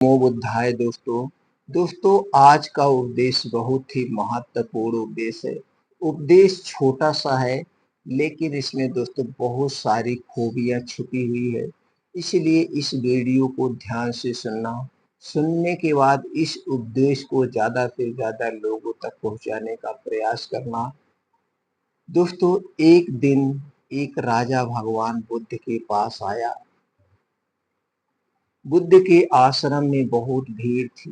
नमो बुद्धाय दोस्तों आज का उपदेश बहुत ही महत्वपूर्ण उपदेश है। उपदेश छोटा सा है लेकिन इसमें दोस्तों बहुत सारी खूबियां छुपी हुई है। इसलिए इस वीडियो को ध्यान से सुनना, सुनने के बाद इस उपदेश को ज्यादा से ज्यादा लोगों तक पहुंचाने का प्रयास करना। दोस्तों एक दिन एक राजा भगवान बुद्ध के पास आया। बुद्ध के आश्रम में बहुत भीड़ थी।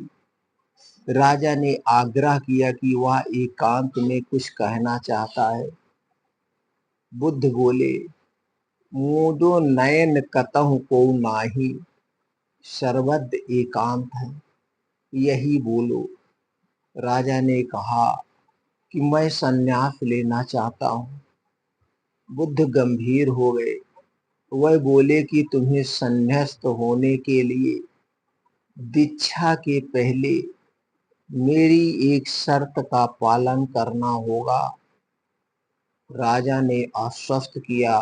राजा ने आग्रह किया कि वह एकांत में कुछ कहना चाहता है। बुद्ध बोले, मोदो नयन कतहु को नाही, सर्वद एकांत है, यही बोलो। राजा ने कहा कि मैं संन्यास लेना चाहता हूँ। बुद्ध गंभीर हो गए। वह बोले कि तुम्हें संन्यास्त होने के लिए दीक्षा के पहले मेरी एक शर्त का पालन करना होगा। राजा ने आश्वस्त किया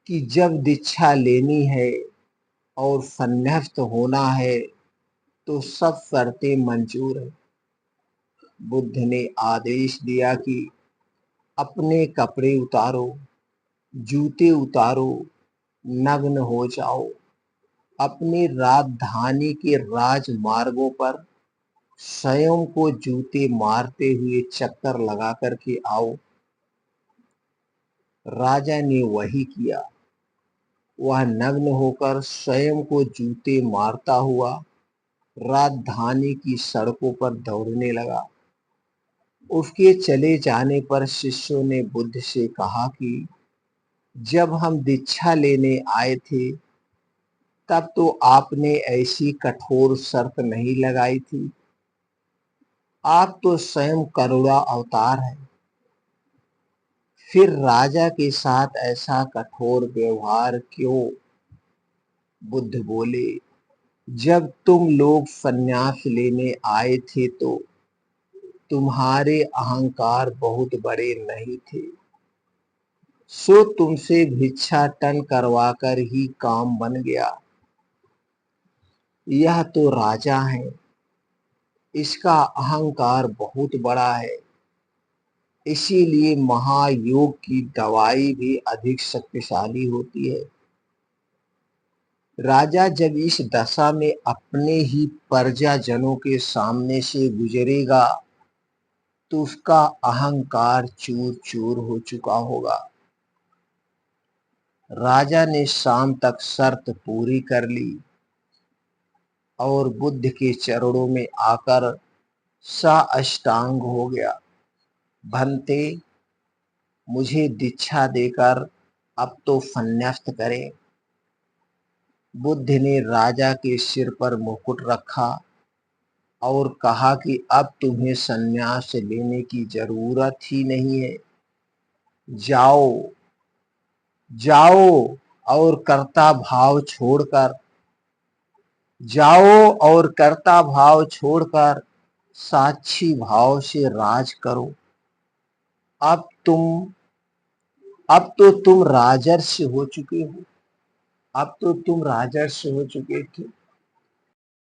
कि जब दीक्षा लेनी है और संन्यास्त होना है तो सब शर्तें मंजूर है। बुद्ध ने आदेश दिया कि अपने कपड़े उतारो, जूते उतारो, नग्न हो जाओ, अपने राजधानी के राजमार्गों पर स्वयं को जूते मारते हुए चक्कर लगा करके आओ। राजा ने वही किया। वह नग्न होकर स्वयं को जूते मारता हुआ राजधानी की सड़कों पर दौड़ने लगा। उसके चले जाने पर शिष्यों ने बुद्ध से कहा कि जब हम दीक्षा लेने आए थे तब तो आपने ऐसी कठोर शर्त नहीं लगाई थी। आप तो स्वयं करुणा अवतार है, फिर राजा के साथ ऐसा कठोर व्यवहार क्यों? बुद्ध बोले, जब तुम लोग संन्यास लेने आए थे तो तुम्हारे अहंकार बहुत बड़े नहीं थे, सो तुमसे भिक्षाटन करवाकर ही काम बन गया। यह तो राजा है, इसका अहंकार बहुत बड़ा है, इसीलिए महायोग की दवाई भी अधिक शक्तिशाली होती है। राजा जब इस दशा में अपने ही प्रजाजनों के सामने से गुजरेगा तो उसका अहंकार चूर चूर हो चुका होगा। राजा ने शाम तक शर्त पूरी कर ली और बुद्ध के चरणों में आकर साष्टांग हो गया। भंते, मुझे दीक्षा देकर अब तो संन्यास्त करें। बुद्ध ने राजा के सिर पर मुकुट रखा और कहा कि अब तुम्हें संन्यास लेने की जरूरत ही नहीं है। जाओ जाओ और कर्ता भाव छोड़कर साक्षी भाव से राज करो। अब तुम अब तो तुम राजर्षि हो चुके थे।